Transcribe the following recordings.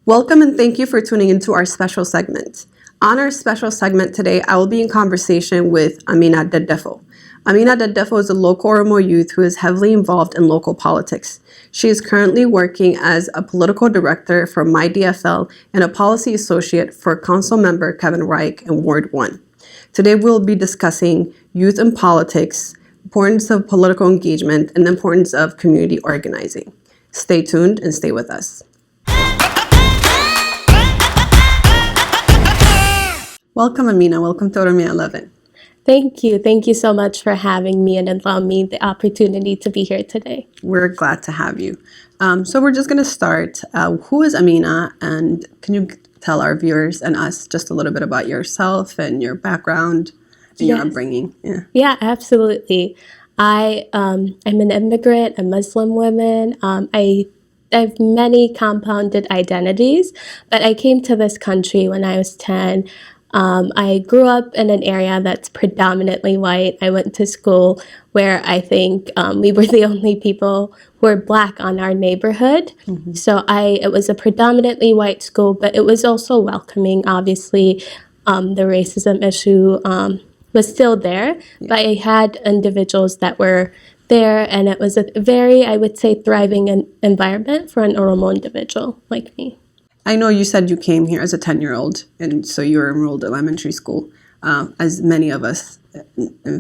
Welcome and thank you for tuning into our special segment. On our special segment today, I will be in conversation with Amina Dedefo. Amina Dedefo is a local Oromo youth who is heavily involved in local politics. She is currently working as a political director for MyDFL and a policy associate for Council Member Kevin Reich in Ward 1. Today we'll be discussing youth and politics, importance of political engagement, and the importance of community organizing. Stay tuned and stay with us. Welcome, Amina. Welcome to Oromia11. Thank you. Thank you so much for having me and allowing me the opportunity to be here today. We're glad to have you. So we're just going to start. Who is Amina? And can you tell our viewers and us just a little bit about yourself and your background and your upbringing? Yeah, absolutely. I'm an immigrant, a Muslim woman. I have many compounded identities, but I came to this country when I was 10. I grew up in an area that's predominantly white. I went to school where I think we were the only people who were Black on our neighborhood. Mm-hmm. So it was a predominantly white school, but it was also welcoming. Obviously, the racism issue was still there, but I had individuals that were there, and it was a very, I would say, thriving environment for an Oromo individual like me. I know you said you came here as a 10-year-old, and so you were enrolled at elementary school. As many of us,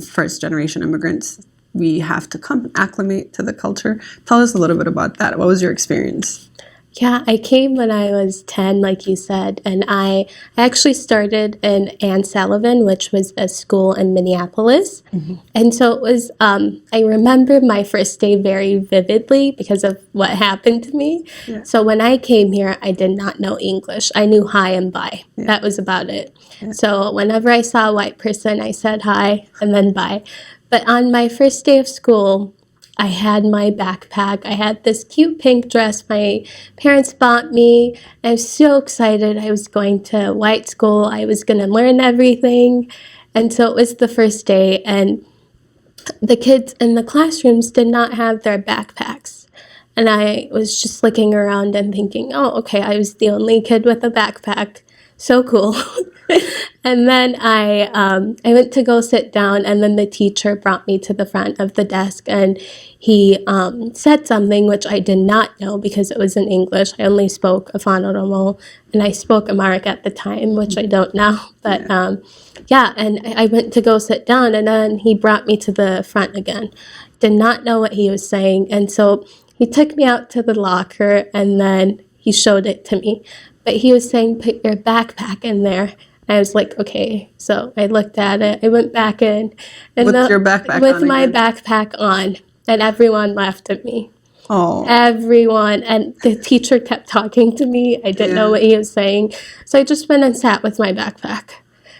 first-generation immigrants, we have to come acclimate to the culture. Tell us a little bit about that. What was your experience? Yeah, I came when I was 10, like you said, and I actually started in Ann Sullivan, which was a school in Minneapolis. Mm-hmm. And so it was, I remember my first day very vividly because of what happened to me. Yeah. So when I came here, I did not know English. I knew hi and bye. Yeah. That was about it. Yeah. So whenever I saw a white person, I said hi and then bye. But on my first day of school, I had my backpack. I had this cute pink dress my parents bought me. I was so excited. I was going to white school. I was going to learn everything. And so it was the first day, and the kids in the classrooms did not have their backpacks. And I was just looking around and thinking, oh, okay, I was the only kid with a backpack. So cool. And then I went to go sit down, and then the teacher brought me to the front of the desk, and he said something which I did not know because it was in English. I only spoke Afan Oromo, and I spoke Amharic at the time, which I don't now. But and I went to go sit down, and then he brought me to the front again. Did not know what he was saying, and so he took me out to the locker, and then he showed it to me. But he was saying, put your backpack in there. And I was like, okay. So I looked at it. I went back in. And with your backpack with on? With my backpack on. And everyone laughed at me. Oh. Everyone. And the teacher kept talking to me. I didn't know what he was saying. So I just went and sat with my backpack.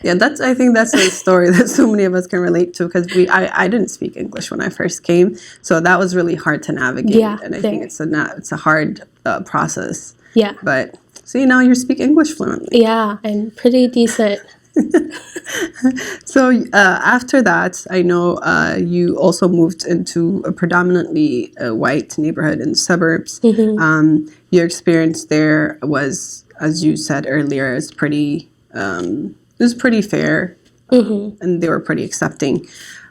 Yeah, I think that's a story that so many of us can relate to, because I didn't speak English when I first came. So that was really hard to navigate. Yeah, and I think it's a hard process. Yeah. But see, now you speak English fluently. Yeah, I'm pretty decent. So after that, I know you also moved into a predominantly white neighborhood in the suburbs. Mm-hmm. Your experience there was, as you said earlier, is pretty fair, mm-hmm. And they were pretty accepting.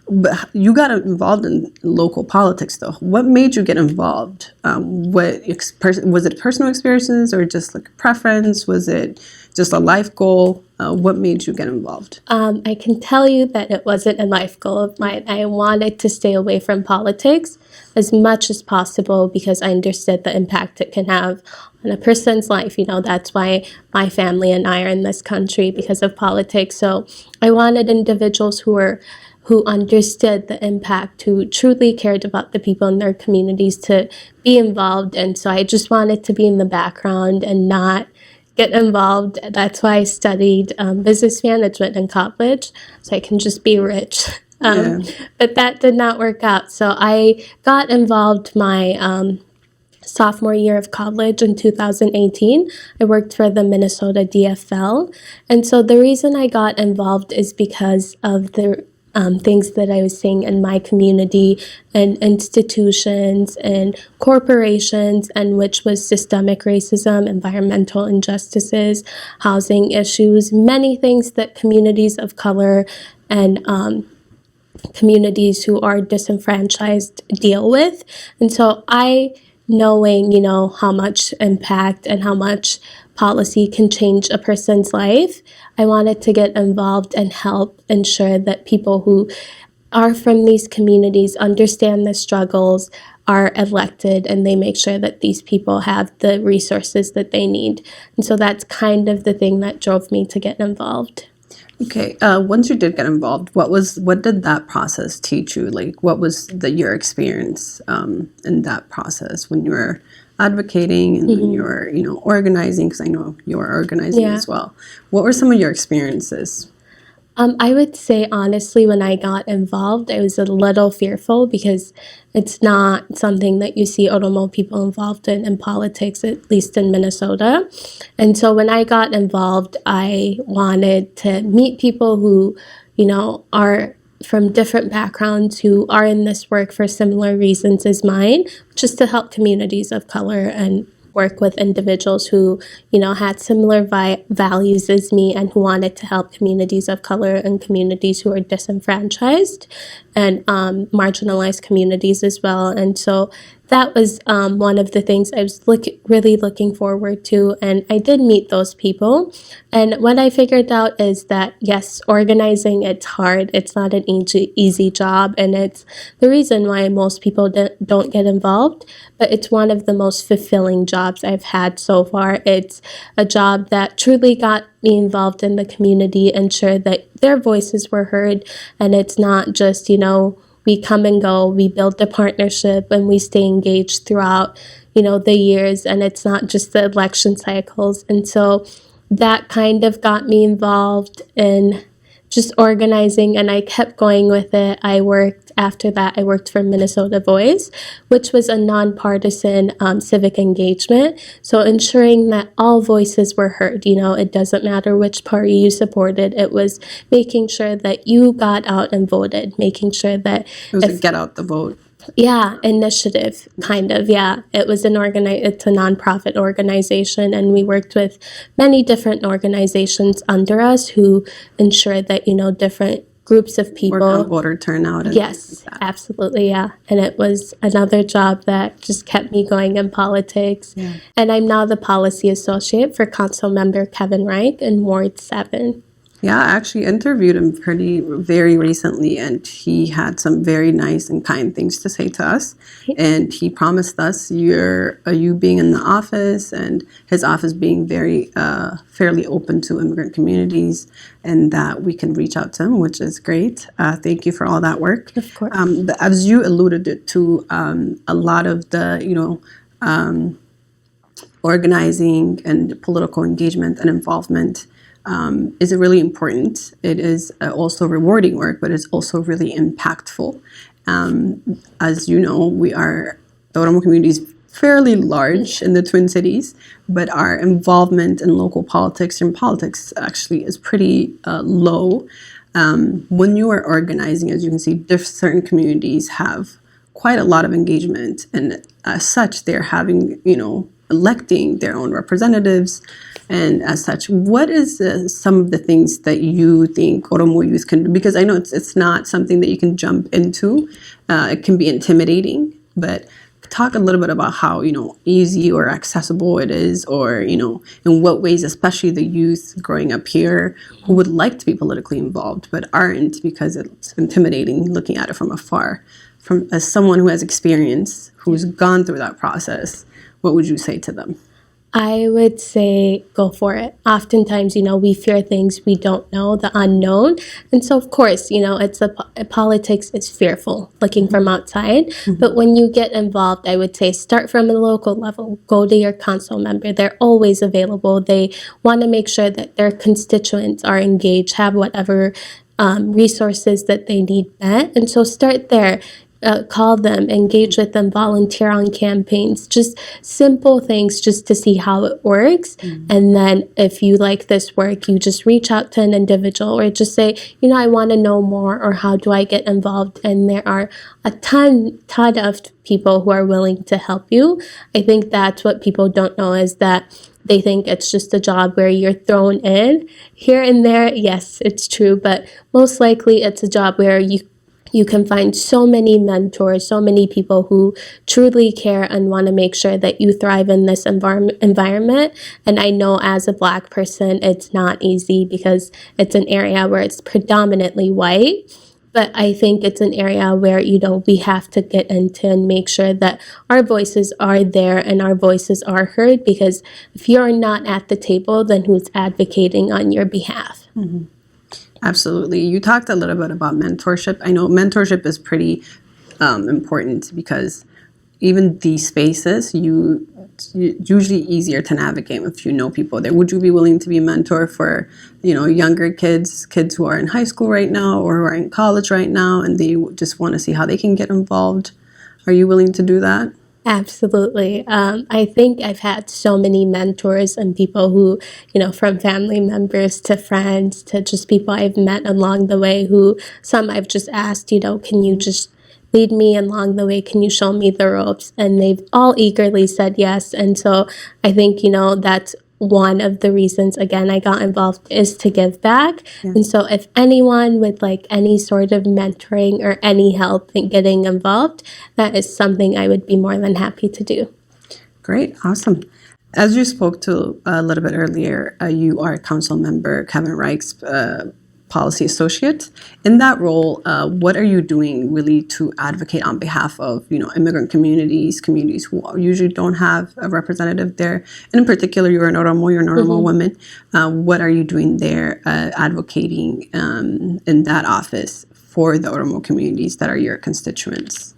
But you got involved in local politics, though. What made you get involved? Was it personal experiences or just like a preference? Was it just a life goal? What made you get involved? I can tell you that it wasn't a life goal of mine. I wanted to stay away from politics as much as possible because I understood the impact it can have on a person's life. You know, that's why my family and I are in this country, because of politics. So I wanted individuals who understood the impact, who truly cared about the people in their communities to be involved. And so I just wanted to be in the background and not get involved. That's why I studied business management in college, so I can just be rich. But that did not work out. So I got involved my sophomore year of college in 2018. I worked for the Minnesota DFL. And so the reason I got involved is because of the things that I was seeing in my community and institutions and corporations, and which was systemic racism, environmental injustices, housing issues, many things that communities of color and communities who are disenfranchised deal with. And so knowing, how much impact and how much policy can change a person's life, I wanted to get involved and help ensure that people who are from these communities understand the struggles, are elected, and they make sure that these people have the resources that they need. And so that's kind of the thing that drove me to get involved. Okay. Once you did get involved, what did that process teach you? Like, what was your experience in that process when you were advocating and when you were, organizing? Because I know you were organizing as well. What were some of your experiences? I would say, honestly, when I got involved, I was a little fearful because it's not something that you see Oromo people involved in politics, at least in Minnesota. And so when I got involved, I wanted to meet people who, are from different backgrounds, who are in this work for similar reasons as mine, just to help communities of color and work with individuals who, had similar values as me and who wanted to help communities of color and communities who are disenfranchised and marginalized communities as well. And so that was one of the things I was really looking forward to. And I did meet those people. And what I figured out is that, yes, organizing, it's hard. It's not an easy job. And it's the reason why most people don't get involved. But it's one of the most fulfilling jobs I've had so far. It's a job that truly got me involved in the community, ensure that their voices were heard. And it's not just, we come and go, we build a partnership, and we stay engaged throughout, the years. And it's not just the election cycles. And so that kind of got me involved in just organizing, and I kept going with it. After that, I worked for Minnesota Voice, which was a nonpartisan civic engagement. So ensuring that all voices were heard. It doesn't matter which party you supported. It was making sure that you got out and voted, making sure that It was a get out the vote. Yeah, initiative, kind of. Yeah, it was it's a nonprofit organization, and we worked with many different organizations under us who ensured that different groups of people work on voter turnout. And yes, like absolutely, yeah. And it was another job that just kept me going in politics. Yeah. And I'm now the policy associate for Council Member Kevin Reich in Ward 7. Yeah, I actually interviewed him very recently, and he had some very nice and kind things to say to us. And he promised us you being in the office and his office being very fairly open to immigrant communities, and that we can reach out to him, which is great. Thank you for all that work. Of course. As you alluded to, a lot of the organizing and political engagement and involvement is really important. It is also rewarding work, but it's also really impactful. As you know, the Oromo community is fairly large in the Twin Cities, but our involvement in local politics and politics actually is pretty low. When you are organizing, as you can see, certain communities have quite a lot of engagement, and as such, they're having, electing their own representatives. And as such, what is some of the things that you think Oromo youth can do? Because I know it's not something that you can jump into. It can be intimidating, but talk a little bit about how, easy or accessible it is, or, in what ways, especially the youth growing up here who would like to be politically involved but aren't because it's intimidating looking at it from afar. As someone who has experience, who's gone through that process, what would you say to them? I would say go for it. Oftentimes, we fear things we don't know, the unknown. And so, of course, it's politics is fearful looking from outside. Mm-hmm. But when you get involved, I would say start from the local level. Go to your council member. They're always available. They want to make sure that their constituents are engaged, have whatever resources that they need met. And so start there. call them, engage with them, volunteer on campaigns, just simple things just to see how it works. And then if you like this work, you just reach out to an individual or just say, I want to know more, or how do I get involved? And there are a ton of people who are willing to help you. I think that's what people don't know, is that they think it's just a job where you're thrown in here and there. Yes, it's true, but most likely it's a job where you can find so many mentors, so many people who truly care and want to make sure that you thrive in this environment. And I know as a Black person, it's not easy because it's an area where it's predominantly white. But I think it's an area where, we have to get into and make sure that our voices are there and our voices are heard, because if you're not at the table, then who's advocating on your behalf? Mm-hmm. Absolutely. You talked a little bit about mentorship. I know mentorship is pretty important, because even these spaces, it's usually easier to navigate if you know people there. Would you be willing to be a mentor for, younger kids who are in high school right now or who are in college right now, and they just want to see how they can get involved? Are you willing to do that? Absolutely. I think I've had so many mentors and people who, from family members to friends to just people I've met along the way, who some I've just asked, can you just lead me along the way? Can you show me the ropes? And they've all eagerly said yes. And so I think, that's one of the reasons, again, I got involved, is to give back. Yeah. And so if anyone would like any sort of mentoring or any help in getting involved, that is something I would be more than happy to do. Great. Awesome. As you spoke to a little bit earlier, you are Council Member Kevin Reich's Plcy Associate. In that role, what are you doing really to advocate on behalf of, immigrant communities who usually don't have a representative there? And in particular, you're an Oromo woman. What are you doing there, advocating in that office for the Oromo communities that are your constituents?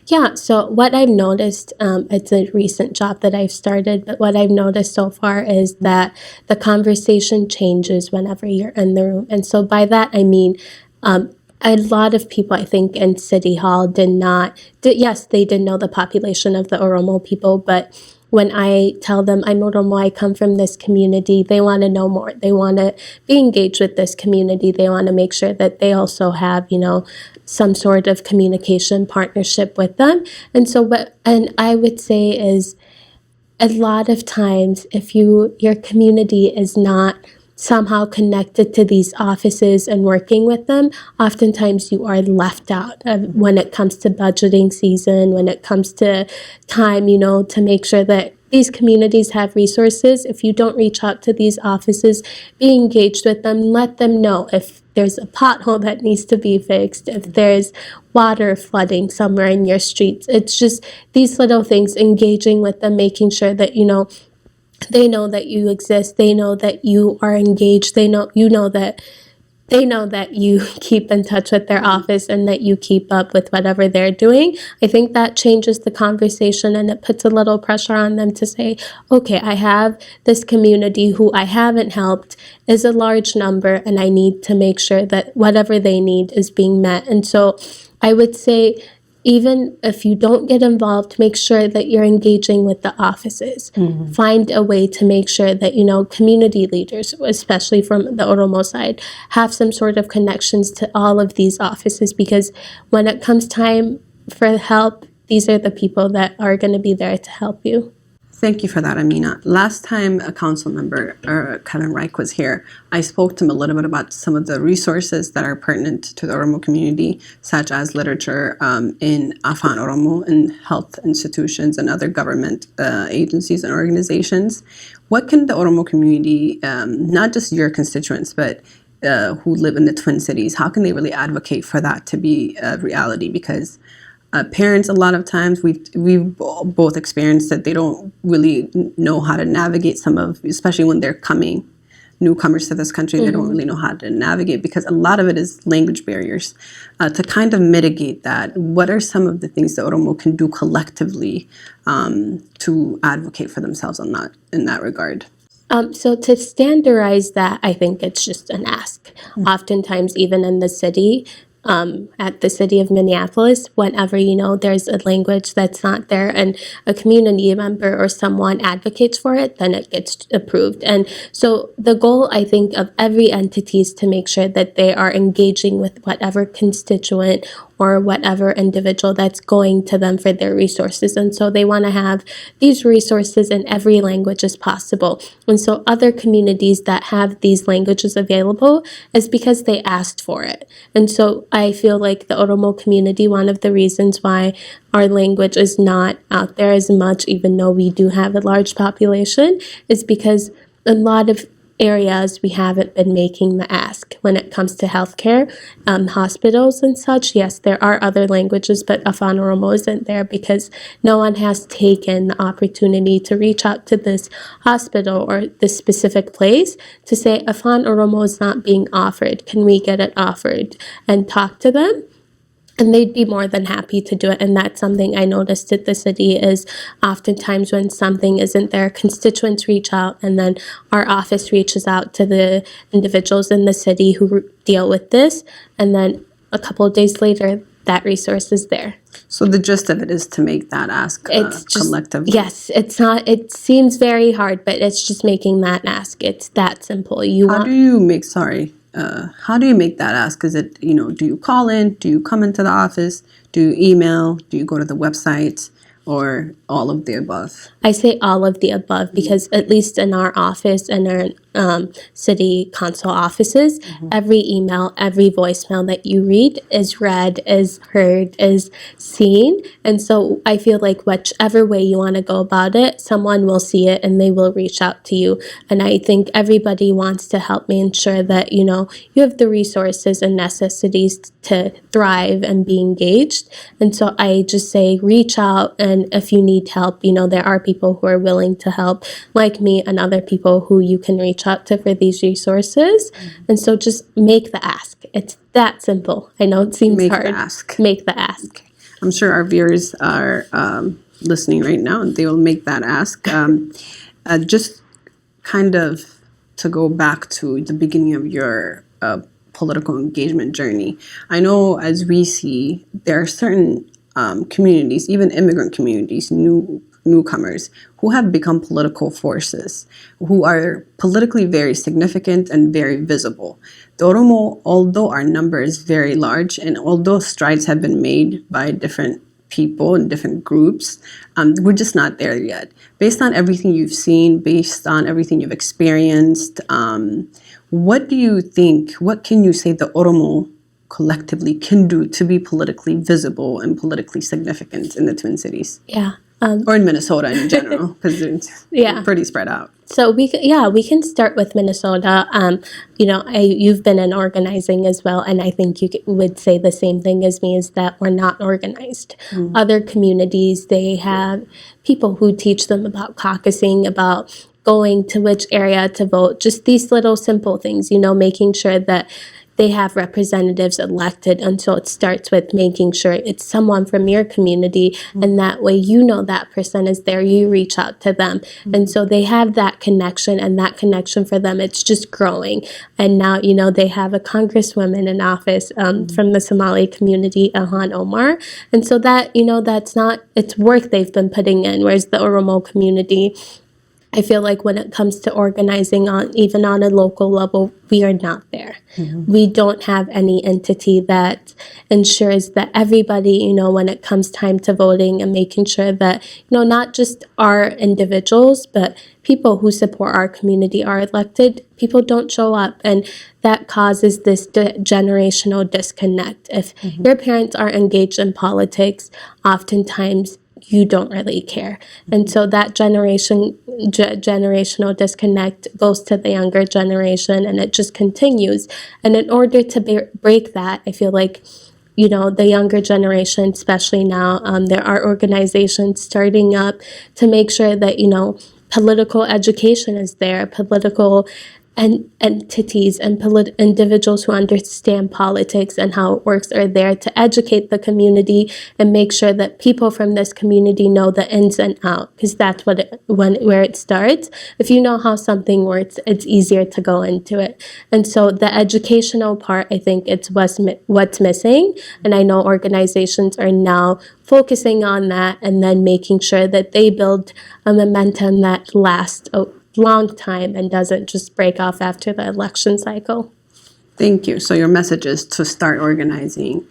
Yeah, so what I've noticed, it's a recent job that I've started, but what I've noticed so far is that the conversation changes whenever you're in the room. And so by that, I mean, a lot of people, I think, in City Hall yes, they did know the population of the Oromo people, but when I tell them I'm Oromo, I come from this community, they want to know more. They want to be engaged with this community. They want to make sure that they also have, some sort of communication partnership with them. And so and I would say is, a lot of times, if your community is not somehow connected to these offices and working with them, oftentimes you are left out when it comes to budgeting season, when it comes to time, to make sure that these communities have resources. If you don't reach out to these offices, be engaged with them, let them know if there's a pothole that needs to be fixed, if there's water flooding somewhere in your streets. It's just these little things, engaging with them, making sure that, they know that you exist. They know that you are engaged. They know that you keep in touch with their office and that you keep up with whatever they're doing. I think that changes the conversation, and it puts a little pressure on them to say, okay, I have this community who I haven't helped is a large number, and I need to make sure that whatever they need is being met. And so I would say, even if you don't get involved, make sure that you're engaging with the offices. Find a way to make sure that, community leaders, especially from the Oromo side, have some sort of connections to all of these offices, because when it comes time for help, these are the people that are going to be there to help you. Thank you for that, Amina. Last time a council member, Kevin Reich, was here, I spoke to him a little bit about some of the resources that are pertinent to the Oromo community, such as literature in Afan Oromo and health institutions and other government agencies and organizations. What can the Oromo community, not just your constituents, but who live in the Twin Cities, how can they really advocate for that to be a reality? Because parents, a lot of times, we've both experienced that they don't really know how to navigate especially when they're newcomers to this country, they don't really know how to navigate, because a lot of it is language barriers. To kind of mitigate that, what are some of the things that Oromo can do collectively to advocate for themselves in that regard? So to standardize that, I think it's just an ask. Oftentimes, even in the city, at the city of Minneapolis, whenever, there's a language that's not there and a community member or someone advocates for it, then it gets approved. And so the goal, I think, of every entity is to make sure that they are engaging with whatever constituent or whatever individual that's going to them for their resources. And so they want to have these resources in every language as possible. And so other communities that have these languages available is because they asked for it. And so I feel like the Oromo community, one of the reasons why our language is not out there as much, even though we do have a large population, is because a lot of areas we haven't been making the ask when it comes to healthcare, hospitals and such. Yes, there are other languages, but Afan Oromo isn't there because no one has taken the opportunity to reach out to this hospital or this specific place to say, Afan Oromo is not being offered. Can we get it offered? And talk to them. And they'd be more than happy to do it. And that's something I noticed at the city is oftentimes when something isn't there, constituents reach out and then our office reaches out to the individuals in the city who deal with this. And then a couple of days later, that resource is there. So the gist of it is to make that ask collectively. Yes, it's not, it seems very hard, but it's just making that ask. It's that simple. How do you make that ask? Is it, do you call in? Do you come into the office? Do you email? Do you go to the website? Or all of the above? I say all of the above because at least in our office and our city council offices, every email, every voicemail that you read is read, is heard, is seen. And so I feel like whichever way you want to go about it, someone will see it and they will reach out to you. And I think everybody wants to help me ensure that, you have the resources and necessities to thrive and be engaged. And so I just say reach out, and if you need help, there are people who are willing to help, like me and other people who you can reach out to for these resources. And so just make the ask. It's that simple. I know it seems hard. Make the ask. I'm sure our viewers are listening right now and they will make that ask. Just kind of to go back to the beginning of your political engagement journey. I know as we see, there are certain communities, even immigrant communities, newcomers, who have become political forces, who are politically very significant and very visible. The Oromo, although our number is very large, and although strides have been made by different people and different groups, we're just not there yet. Based on everything you've seen, based on everything you've experienced, what do you think, what can you say the Oromo collectively can do to be politically visible and politically significant in the Twin Cities? Yeah. Or in Minnesota in general, because it's pretty spread out. So we can start with Minnesota. You've been in organizing as well, and I think you would say the same thing as me, is that we're not organized. Other communities, they have people who teach them about caucusing, about going to which area to vote, just these little simple things, making sure that they have representatives elected. And so it starts with making sure it's someone from your community, and that way that person is there, you reach out to them. And so they have that connection, and that connection for them, it's just growing. And now, they have a congresswoman in office from the Somali community, Ilhan Omar. And so that, it's work they've been putting in, whereas the Oromo community, I feel like when it comes to organizing even on a local level, we are not there. We don't have any entity that ensures that everybody, when it comes time to voting and making sure that, not just our individuals, but people who support our community are elected, people don't show up. And that causes this generational disconnect. If your parents are engaged in politics, oftentimes you don't really care. And so that generational disconnect goes to the younger generation, and it just continues. And in order to break that, I feel like, the younger generation, especially now, there are organizations starting up to make sure that, political education is there, political and entities and individuals who understand politics and how it works are there to educate the community and make sure that people from this community know the ins and outs, because that's where it starts. If you know how something works, it's easier to go into it. And so the educational part, I think it's what's missing. And I know organizations are now focusing on that and then making sure that they build a momentum that lasts a long time and doesn't just break off after the election cycle. Thank you. So your message is to start organizing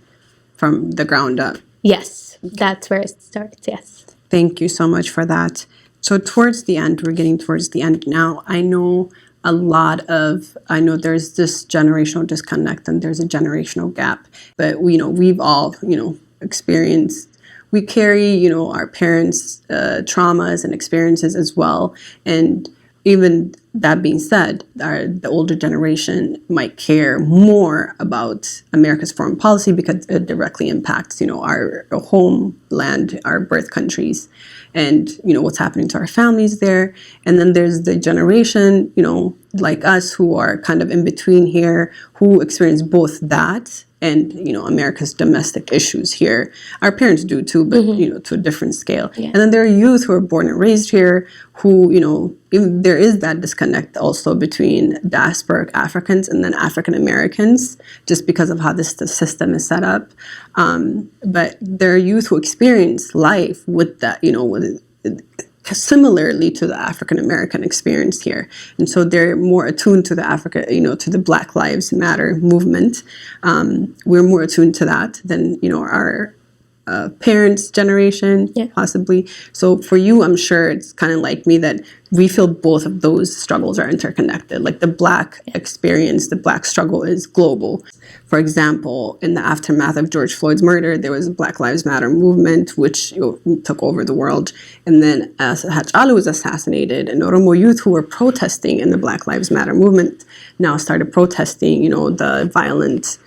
from the ground up. Yes, that's where it starts, yes. Thank you so much for that. So towards the end, we're getting towards the end now. I know there's this generational disconnect and there's a generational gap, but we've all, experienced, we carry, our parents' traumas and experiences as well. And even that being said, the older generation might care more about America's foreign policy because it directly impacts, our homeland, our birth countries, and, what's happening to our families there. And then there's the generation, like us who are kind of in between here, who experience both that and, America's domestic issues here. Our parents do too, but, to a different scale. Yeah. And then there are youth who are born and raised here who, there is that disconnect also between diasporic Africans and then African Americans, just because of how the system is set up. But there are youth who experience life with that, similarly to the African American experience here, and so they're more attuned to the to the Black Lives Matter movement. We're more attuned to that than our parents' generation, possibly. So for you, I'm sure it's kind of like me that we feel both of those struggles are interconnected. Like the Black experience, the Black struggle is global. For example, in the aftermath of George Floyd's murder, there was a Black Lives Matter movement, which took over the world. And then as Hachalu was assassinated, and Oromo youth who were protesting in the Black Lives Matter movement now started protesting, the violent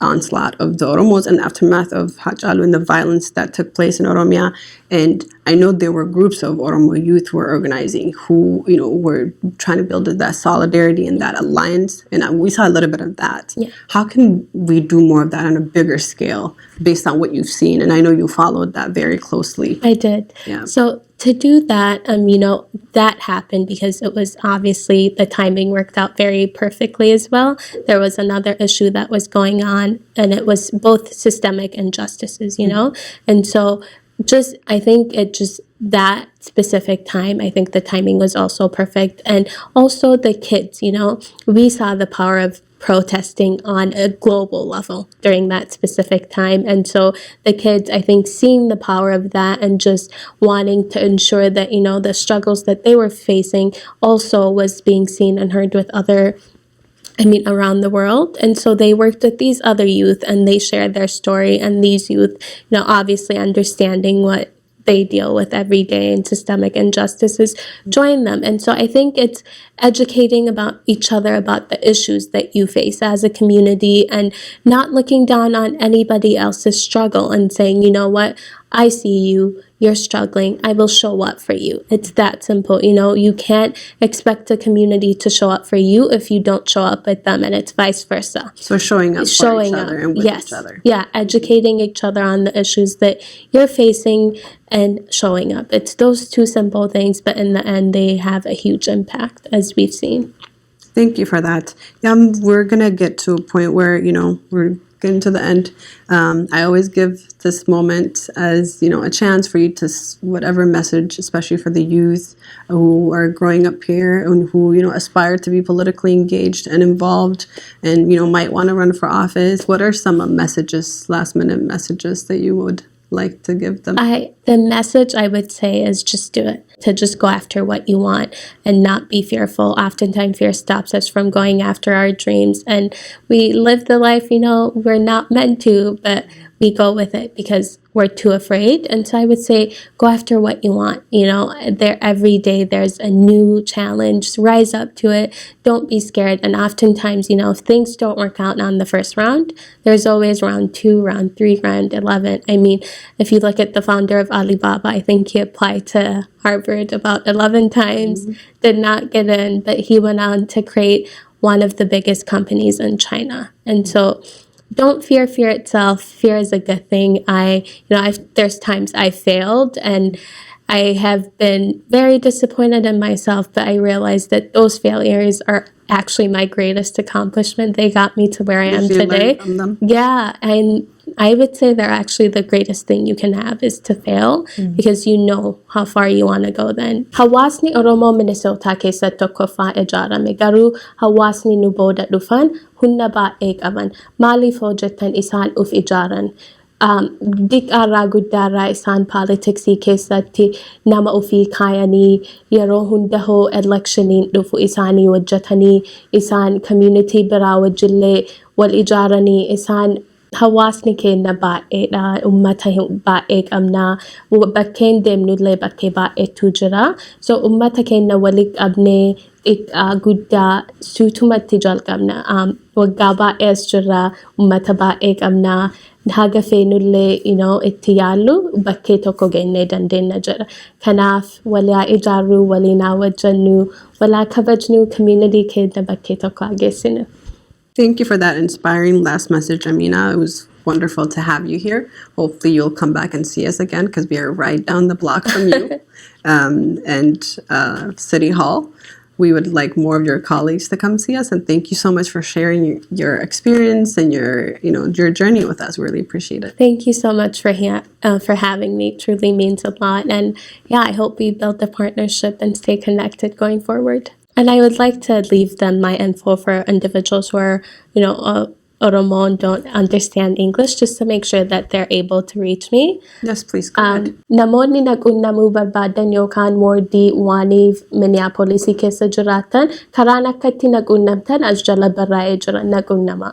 onslaught of the Oromos and the aftermath of Hachalu and the violence that took place in Oromia. And I know there were groups of Oromo youth who were organizing who, were trying to build that solidarity and that alliance. And we saw a little bit of that. Yeah. How can we do more of that on a bigger scale based on what you've seen? And I know you followed that very closely. I did. Yeah. So to do that, that happened because it was obviously the timing worked out very perfectly as well. There was another issue that was going on, and it was both systemic injustices, And so I think that specific time, I think the timing was also perfect. And also the kids, we saw the power of protesting on a global level during that specific time. And so the kids, I think, seeing the power of that and just wanting to ensure that, the struggles that they were facing also was being seen and heard with around the world. And so they worked with these other youth and they shared their story, and these youth, obviously understanding what they deal with every day and systemic injustices, join them. And so I think it's educating about each other about the issues that you face as a community and not looking down on anybody else's struggle and saying, what, I see you, you're struggling, I will show up for you. It's that simple. You can't expect a community to show up for you if you don't show up with them, and it's vice versa. So showing up for each other and with each other. Yeah, educating each other on the issues that you're facing and showing up. It's those two simple things, but in the end, they have a huge impact, as we've seen. Thank you for that. Yeah, we're going to get to a point where, we're getting to the end. I always give this moment as, a chance for you to, whatever message, especially for the youth who are growing up here and who, aspire to be politically engaged and involved and, might want to run for office. What are some messages, last minute messages that you would like to give them? The message I would say is just do it. To just go after what you want and not be fearful. Oftentimes fear stops us from going after our dreams, and we live the life, we're not meant to, but we go with it because we're too afraid. And so I would say, go after what you want. You know, there every day there's a new challenge. Rise up to it. Don't be scared. And oftentimes, you know, if things don't work out on the first round, there's always round 2, round 3, round 11. I mean, if you look at the founder of Alibaba, I think he applied to Harvard about 11 times, did not get in, but he went on to create one of the biggest companies in China. And so don't fear fear itself. Fear is a good thing. There's times I failed and I have been very disappointed in myself, but I realized that those failures are actually my greatest accomplishment. They got me to where I am today. Yeah, and I would say they're actually the greatest thing you can have is to fail because you know how far you want to go then. Hawaasni Oromoo Minnesota keessa tokkoffaa ijaarame garuu hawaasni nu booda dhufan humna baay'ee qaban. Maaliif hojjetan isaan uf ijaaran? Diqqaarraa guddaarraa isaan paaliitiksii keessatti nama ofii kaayanii yeroo hunda hoo elekshiniin dhufu isaanii hojjetanii isaan community biraa wajjillee wal ijaaranii isaan hawaasni keenya baay'eedha ummata baay'ee qabnaa bakkeen deemnullee bakkee baay'eetu jira so ummata keenya walitti qabnee guddaa suutumatti jalqabna waggaa baay'ees jira ummata baay'ee qabnaa haga feenullee itti yaallu bakkee tokko geenyee dandeenya jedha kanaaf walaa ijaarru waliinaa wajjannu walaa kabajnu community keenya bakkee tokko geessinu. Thank you for that inspiring last message, Amina. It was wonderful to have you here. Hopefully you'll come back and see us again because we are right down the block from you and City Hall. We would like more of your colleagues to come see us, and thank you so much for sharing your experience and your journey with us. We really appreciate it. Thank you so much for having me. It truly means a lot, and yeah, I hope we build a partnership and stay connected going forward. And I would like to leave them my info for individuals who are, Oromo and don't understand English, just to make sure that they're able to reach me. Yes, please go ahead. Namoonni naqunnamuu barbaadan yookaan wardii waaniif Minneapolis keessa jiraatan karaan akka itti naqunnamtan as jala barraa'ee jira naqunnama.